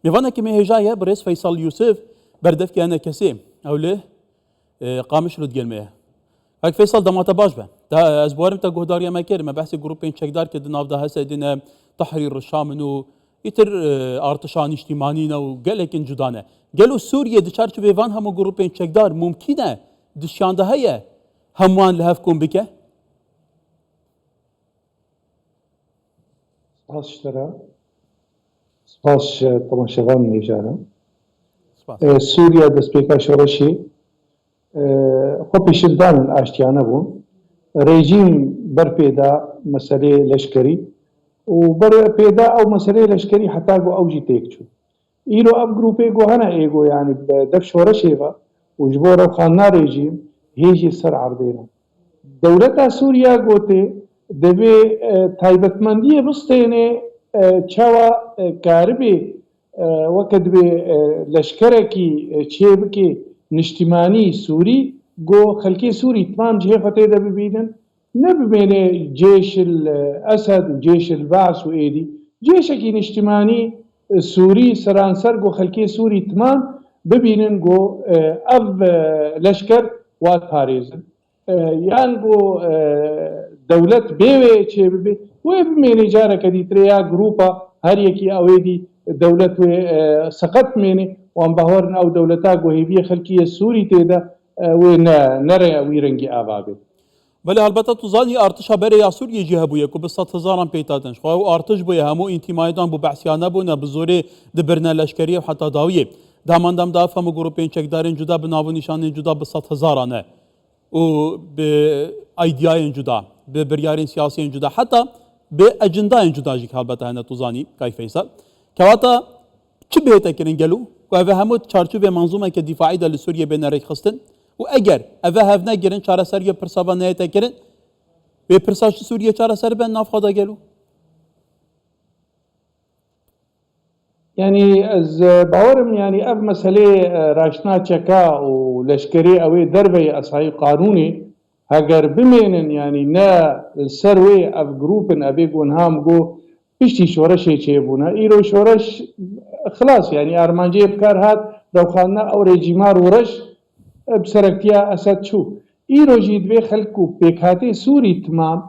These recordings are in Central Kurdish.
میوانه که مهجایه برس فیصل یوسف بردف که انا کسی اوله قامش رود گلمه هک فیصل دماغ باش به ده از بارم تا گهداری ما کرد ما بحث گروپین چکدار که دناف ده هست دین تحریر الشام و ایتر ارتشان اجتماعی و گلکن جدانه گلو سوریه دچار چه وان همو گروپین چکدار ممکنه دشانده هیه هموان لهف کن بکه سپاس اشترا سپاس طبعا شغال نيجانا سوريا دسبيكا شورشي خب شدان اشتيانا بون ريجيم بر بيدا مسألة لشكري وبر بيدا او مسألة لشكري حتى جو اوجي تيكشو إيرو أب جروبي جو هنا إيجو يعني بدف شورشي با وجبورة خاننا ريجيم هيجي سر عرضينا دولتا سوريا جوتي دبي تايبتمندية بستيني چاوا كاربي وقت بي لشكركي چيبكي نشتماني سوري جو خلقي سوري تمام جهة فتاة دبي بيدن نبي جيش الأسد وجيش البعث وإيدي جيشكي نشتماني سوري سرانسر جو خلقي سوري تمام ببينن جو أب لشكر وات باريزن يعني جو دولة بيوي چه ببي وبميني جارة كدي تريا جروبا هر يكي اويدي دولة سقط ميني وان بهورن او دولتا جو هيبية خلقية سوري تيدا وين نرى ويرنجي آبابي بله البته تو زانی ارتش برای سوریه جهه بویه که به 100,000 پیتادنش خواهو ارتش بویه همو انتمایدان بو بحثیانه بونه بزوری دبرنه لشکریه و حتی داویه داماندام دا فهم گروپین چکدارین جدا به ناو نشانین جدا به 100,000 و به ایدیاین جدا به بریارین سیاسیین جدا حتی به اجنداین جدا جیک البته هنه تو زانی کای فیصل که واتا چی بهتا کرن گلو و اوه همو چارچوب منظومه که دفاعی دا لسوریه بین رک خستن و اگر اوه هفنه گرن چاره سر یا پرسابا نیتا کرن و پرساش سوریه چاره سر بین ناف خدا گلو يعني از باورم يعني اب مسألة راشنا چكا و لشكري اوي دربي اصحي قانوني اگر بمينن يعني نا السروي اب جروبن ابي گونهام جو بيشتي شورش چيبونا ايرو شورش خلاص يعني ارمانجي بكار هات روخانا او ريجيمار ورش بسركتيا اسد شو ايرو جيد بي خلقو بيكاتي سوري تمام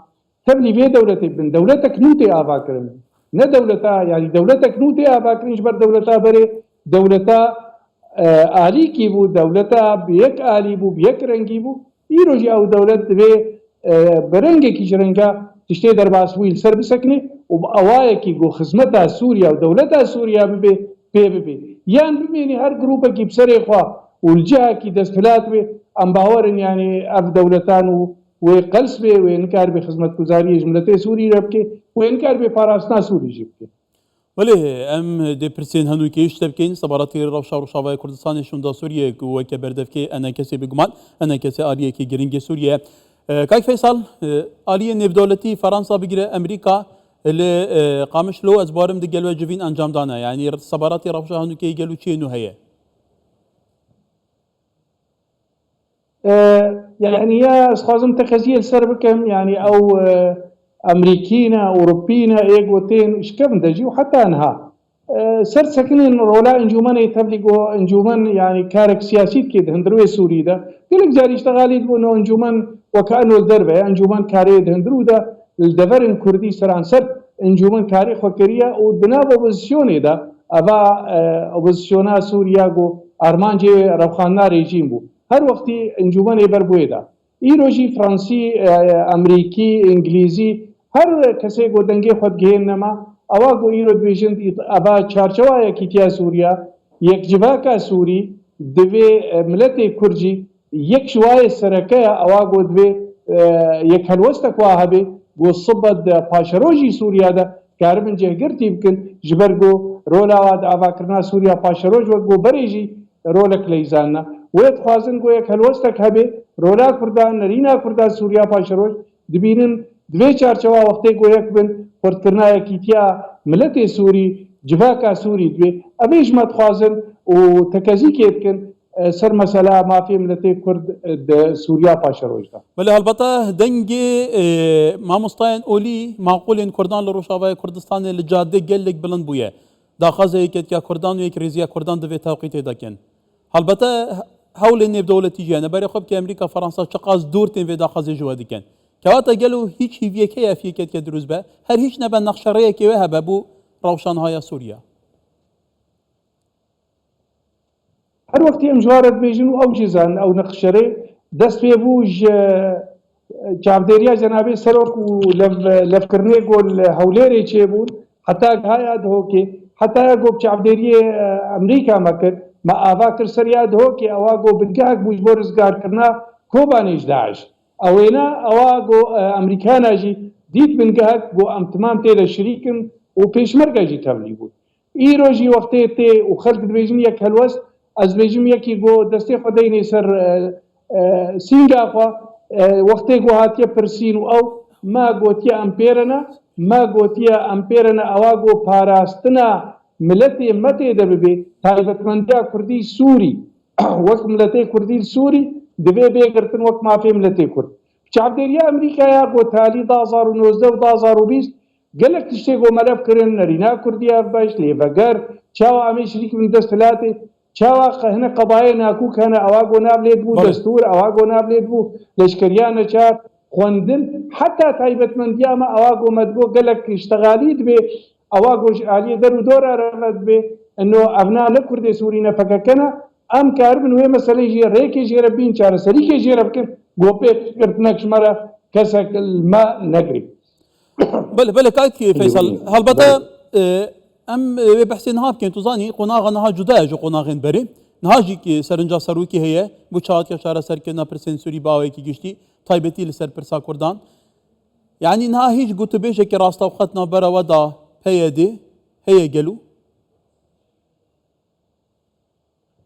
تبلي بي دولتي بن دولتك نوتي آبا كرم نه دولتا يعني دولتك نوتي آبا كرنش بر دولتا بري دولتا آلي كي بو دولتا بيك آلي بو بيك رنگي بو ايرو جي او دولت بي برنگي كي جرنگا تشتي درباس ويل سر بسكني وبأوايا كي جو خزمتا سوريا ودولتا سوريا بي يعني بميني هر جروبا كي بسري خوا والجهة كي دستلات بي ام باورن يعني اف دولتان وقلس بي وانكار بخدمت گزاری جملت سوری ربكي وانكار بفاراسنا سوري جبكي ولی ام دی پرسین هنو که اشتبکین سبارتی روشاوای کردستان شوندا سوریه و که بردفکی انا کسی بگمان انا کسی آلیه که گرینگ سوریه کاک فیصل آلیه نف دولتی فرانسا بگیره امریکا اللي قامش له از بارم دی گلو جوین انجام دانه يعني سبارتی روشا هنو که گلو چی نو هیه يعني يا اسخازم تخزيل سربكم يعني او امريكينا اوروبينا ايغوتين اشكم دجي وحتى انها سر سكنين رولا انجومان يتبلغو انجومان يعني كارك سياسي كده هندروي سوري ده قلك جاري اشتغالي انه انجومان وكانه الدربه انجومان كاري هندرو ده الدفرن كردي سران سر انجومان كاري خوكريا ودناب اوبوزيسيوني ده ابا اوبوزيسيونا سوريا جو ارمانجي ربخانا ريجيم بو هر وقتی انجمن بربویدا ایروجی فرانسی امریکی انگلیزی هر کسی گو دنگی خود گهن نما اوا گو ایرو دویژن ابا چارچوای کیتیا سوریا یک جواکا سوری دوی ملت کرجی یک شوای سرکه اوا گو دوی یک هلوست کوهبه گو صبد پاشروجی سوریا ده کاربن جهگرتی بکن جبرگو رولا واد اوا کرنا سوریا پاشروج و گو بریجی رولك ليزانا ويتخوازن گو یک هلوستك هبه رولا كردان نرينا كردان سوريا پاشروج دبينن دوی چارچوا وقتی گو یک بن پرتكرنا يكيتيا ملت سوري جواكا سوري دوی ابيش ما تخوازن و تكازي كيتكن سر مسألة ما في ملت كرد سوريا پاشروج دا ولی البته دنگی ما مستعين اولي معقول ان كردان لروشاوای كردستان لجاده گلك بلند بويه داخەزەیەکێت کە کوردان و یەک ڕێزیە کوردان دەبێت تاوقی تێدەکەن هەڵبەتە هەولێ نێودەوڵەتیژیە نەبەرێ خۆ بکە ئەمریکا فەڕەنسا چقاس دوور تێن وێ داخەزێ ژوە دیکەن کەواتە گەل و هیچ هیڤیەکەیە فیەکێت کە دروست بە هەر هیچ نەبە نەخشەڕەیەکێوێ هەبە بوو ڕەوشانهایە سووریا هەر وەختی ئەم ژوارە بێژن و ئەو جێزان ئەو نەخشەرێ دەست پێ بوو چاودێریا جەنابێ سەرۆک و لەفکردنێ گۆل هەولێرێ چێبوون حتا هایا دهۆکێ حتا گۆ چاودێریە ئەمریکا مەکرد ما ئاوا کرد سەریا دهۆکێ ئەوا گۆ بنگاک بووش بۆ ڕزگارکردنا کۆبانێش داعش ئەوێنە ئەوا گۆ ئەمریکاناژی دیت بنگاک گۆ ئەم تمام تێدە شریکن و پێشمەرگەژی تەبلیغ بوو ئیرۆژی وەختێ تێ و خەڵک دەبێژن یەک هەلوەست ئەس بێژم یەکی گۆ دەستێ خۆ دەینێ سەر سینگاخوا وەختێ گۆ هاتیە پرسین و ئەو ما گۆتیە ئەمپێرەنە ما گۆتیە ئەمپێرەنە ئەوا گۆ پاراستنە ملەتێ مەتێ دەبێ تایبەتمەندیا کوردی سووری وەک ملەتەی کوردی سووری دەبێ بێگرتن وەک مافێ ملەتێ کورد چاودێریە ئەمریکایە بۆ تالی 2019 و 2020 gelek tiştê got melev kirin nerîna Kurdiya baş lêveger çawa em ê şerîk bin desthilatê çawa hine qebayê nakûk hene ewa got nabilêt bû destûr ewa got nabilêt bû leşkeriya neçar xwendin heta taybetmendiya me ewa got me digot gelek îştegalî dibe ewa got ji aliyê der û dora re me dibe eno evna li Kurdê Sûrî ne pekekene em karibin wê meselê jê rêkê jê re bîn çareserîkê jê re bikin got pêkirtinek ji me re kesek li me negirî بله کاکی فیصل هەڵبەتە ئەم بەحسێ نها بکەین توزانی قۆناغە نەها جودایە ژە قۆناغێن بەرێ نهاژێکی سەرنجا سەرۆکی هەیە بۆ چاواتکە چارەسەرکردنا پرسێن سووری باوەیەکی گشتی تایبەتی لەسەر پرسا کوردان یعنی نها هیچ گوتوبێژێکی ڕاستەوخەتنەوە بەرەوەدا هەیە دێ هەیە گەلو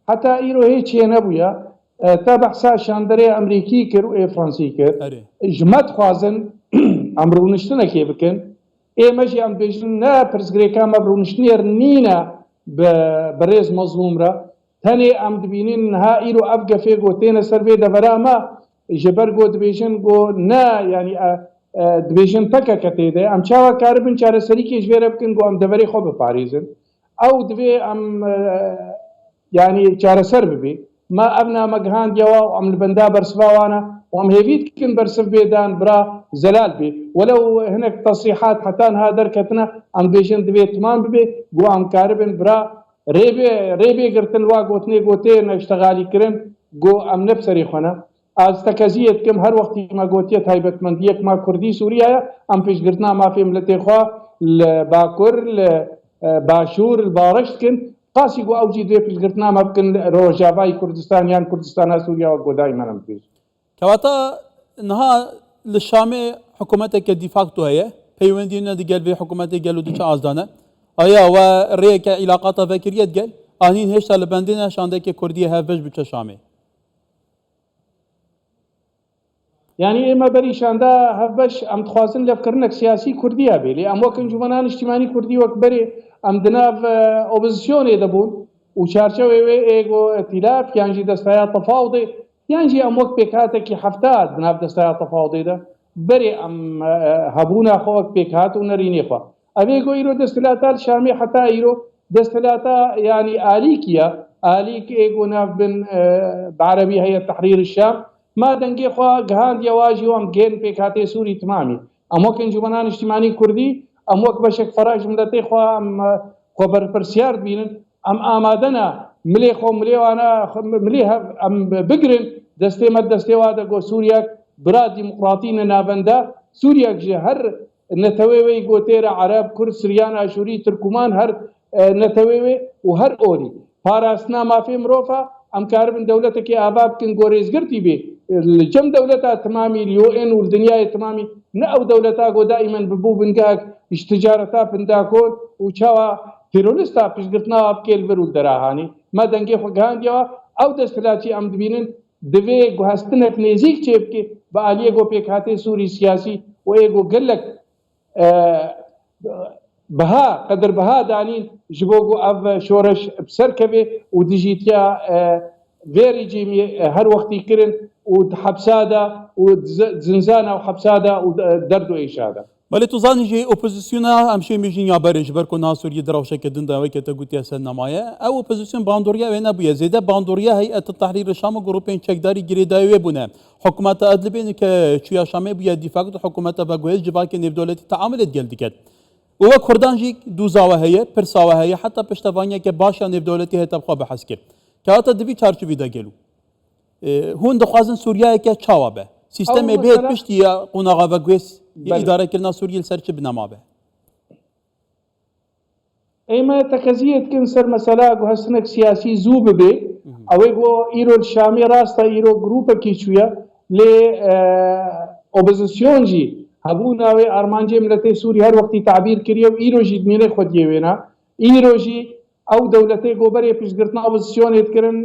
حتا ئیرۆ هیچیە نەبووە تا بەحسا شاندەرێ ئەمریکی کرد و فڕەنسی کرد ژمە دخوازن ئەم ڕوونشتنەکێ بکەن ئێمەژی ئەم بێژن نا پرسگرێکە مە ڕوونشتنێر نینە بەڕێز مەزلومرە هەنێ ئەم دبینین ها ئیر و ئەف گەفێ گۆ تێنە سەر بێ دەبەرامە ژەبەر گۆ دبێژن گۆ نا ینی دبێژن پەکەکە تێدە ئەم چاوە کار بن چارەسەریکێ ژێرە بکەن گۆ ئەم دەبەرەی خۆ بپارێزن ئەو دبێ ئەم ینی چارەسەر ببێ ما ئەم نامەگەهاندیەوە و ئەم لەبەندا بەرسواوانە وام هێویت بکن بەرسف بێدان برا زەلال بێ وەلەو هەنێک تەسریحات حتانها دەرکەتنە ئەم بێژن دەبێت تمام ببێ بۆ ئەم کارە بن برا ڕێبێگرتن وا گوتنێ گۆتێ نەشتەغالیکردن گۆ ئەم نەفسەری خۆنە ئاستەکەزیەت کەم هەر وەختی مە گۆتیە تایبەتمەندیەک ما کوردی سووریایە ئەم پێشگرتنا مافێ ملەتێخوا لە باکوور لە باشوور باڕەشتکن قاسی گۆ ئەوجی دوێ پێشگرتنامە بکن ڕۆژاوای کوردستان یان کوردستانە سووریاوە گۆدای منم پێش کەواتە نها لە شامێ حکوومەتێکە دیفاکتۆ هەیە پەیوەندی نەدیگەل بێ حکوومەتی گەل و دوچە ئازدانە ئایا ئەوە ڕێیەکە عیلاقاتە ڤەکریەت گەل ئانین هێشتا لە بەندێنە شاندێکی کوردی هەڤەش بچە شامێ یعنی ئێمە بەریشاندا هەڤبەش ئەم دخوازن لەفکردنێک سیاسی کوردیە بێ لێ ئەم وەک ئەنجومەنان نیشتیمانی کوردی وەک بەرێ ئەم دناو ئۆپۆزیسیۆنێ دەبوون و چارچەوێ وێ ئێگۆ ئەتیلاف یانجی دەستایە تەفاوضێ یانجی ئەم وەک پێکهاتێکی هەفتاد دناو دەستایە تەفاوضێدا بەرێ ئەم هەبوونا خۆک پێکهات و نەرینێخوا ئەوێ گۆ ئیرۆ دەستلاتە شامی حتا ئیرۆ دەستلاتە ینی ئالیکیە ئالیک ئێگۆ ناو بن بعربی هەیە تەحریر الشام ما دەنگێ خوا گەهاندیە واژی و ئەم گێن پێکهاتێ سووری تمامی ئەم وەک ئەنجومەنان نیشتیمانی کوردی ئەم وەک بەشێک فەراژ ملەتەی خوا خۆ بەرپرسیار بینن ئەم ئامادەنە ملێ خۆ ملێوانە ملێ ئەم بگرن دەستێمە دەستێوا دەگۆ سووریاک برا دیموقراتی نەنابەندە سووریاک ژێ هەر نەتەوێوەی گۆتێرە عەرەب کورد سریان ئاشووری ترکومان هەر نەتەوێوێ و هەر ئۆری پاراستنا مافێ مرۆڤە ئەم کار بن دەولەتێکی ئابا بکن گۆڕێزگرتی بێ جەم دەولەتە تمامی لیۆئێن و دنیای تمامی نە ئەو دەولەتا گۆ دائیمەن ببوو بنگاک ئیشتجارەتا پنداکۆن و چاوە تیرۆریستا پشتگرتناوە بکێل بەر و دەراهانی ما دەنگێ خۆ گەهاندیەوە ئەو دەستلاتی ئەم دبینن دەوێ گوهستنێک نێزیک چێ بکێ بە ئالیە گۆ پێکهاتێ سووری سیاسی و ئێگۆ گەلک بەها قەدر بەها دانین ji bo ku ev şoreş bi ser keve û dijîtiya vê rejîmê her wextî kirin û hebsa da û zinzana û hebsa da û derd û êşa da بەڵێ توزانی ژێ ئۆپۆزیسیۆنا ئەمشێ مێژین یا بەرێژ بەرکۆ ناسووریە دراوشەکردن داوای کە تەگوتیە سەر نەمایە ئەو ئۆپۆزیسیۆن باندۆریا وێ نەبووە زێدە باندۆریا هەیئەتە تەحریر شام و گروپên çekdarî girêdayî bûne حکومeta Idlibê ke çûya Şamê bûye dîfakt حکومeta Begûhez civakê nêvdewletî teamilê gel diket û wek Kurdan jî du zawe heye pir sawe heye heta piştevaniyeke baş ya nêvdewletî hêtev xwe bihez kir ke hata divî çarçûvî de gelû hûn dixwazin Sûriyayeke çawa be sîstemê bê piştî ya qonaxa Begûhez îdarekirina Sûriyê li ser çi binema be ئێمە تەکەزیەتکن سەر مەسەلا گوهستنێک سیاسی زوو ببێ ئەوەی بۆ ئیرۆ شامی ڕاستە ئیرۆ گروپێکی چوویە لێ ئۆپۆزیسیۆنجی هەبوو ناوێ ئارمانجێ ملەتەی سووری هەر وەختی تعبیر کردیە و ئیرۆژی دمێنێ خۆ دیێوێنە ئیرۆژی ئەو دەولەتەی گۆ بەرێ پیشگرتنا ئۆپۆزیسیۆنێتکردن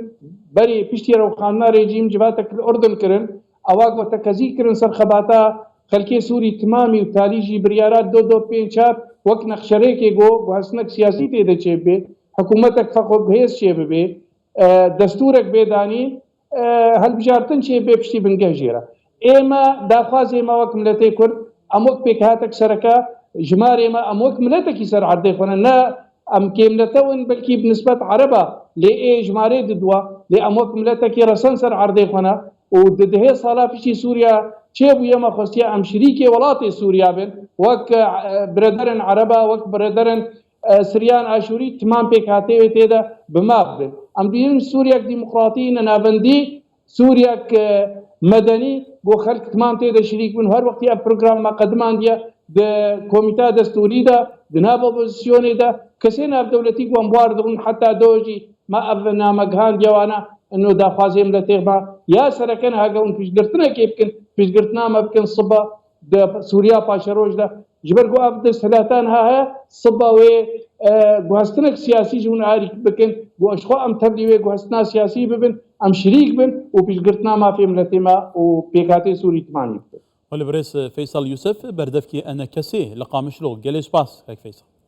بەرێ پشتی ڕەوخاننا ڕێژیم جواتەک ئوردنکردن ئەوا گۆ تەکەزیکردن سەر خەباتە خەلکێ سووری تمامی و تالیژی بریارات دۆ پێنج چار وەک نەخشەرێکێ گۆ گوهستنەک سیاسی تێدەچێ بێ حکوومەتێک فەقۆ بەهێز چێ ببێ دەستورێک بێدانی هەلبژارتن چێ بێ پشتی بنگەژێرە ئێمە داخواز ئێمە وەک ملەتەی کورد ئەمۆک پێک هاتێک سەرەکە ژمار ئێمە ئەمۆک ملەتێکی سەر عەردەی خۆنە نە ئەم کێملەتەون بەلکی بنسبەت عەرەبە لێ ئێ ژمارەی ددووە لێ ئەمۆک ملەتێکی ڕەسەن سەر عەردەی خۆنە و ددهەیە ساڵا پشتی سووریا چێ بوو ئێمە خۆستیە ئەم شریکێ وڵاتی سووریا بن وەک برەدەرن عەرەبە وەک برەدەرن سریان ئاشووری تمام پێک هاتێوێ تێدا بما بن ئەم بینن سووریەک دیموکراتی نەناوەندی سووریەک مەدەنی بۆ خەلک تمام تێدا شریک بن هەر وەختی ئەم پروگرامە قەدماندیە کۆمیتا دەستوریدا دناب ئۆپۆزیسیۆنێدا کەسێ ناودەوڵەتی گوانبوار دەبن حتا دۆژی ما ئەڤ نامەگەهان دیێوانە ئەنۆ داخوازێم لە تێغما یا سەرەکەن هەگەون پیشگرتنەکێ بکەن پیشگرتنامە بکەن سبە سووریا پاشەڕۆژدا ji ber ku ev desthelatan heye siba wê guhestinek siyasî ji hûn arî bikin û xwe em tevlî wê guhestina siyasî bibin em şirîk bin û pîşgirtina mafê miletê me û pêkhatê Sûrî timanî bikin. Olê birêz Feysal Yusuf berdevkî Enekesê li Qamişlo gelê spas Hek Feysal.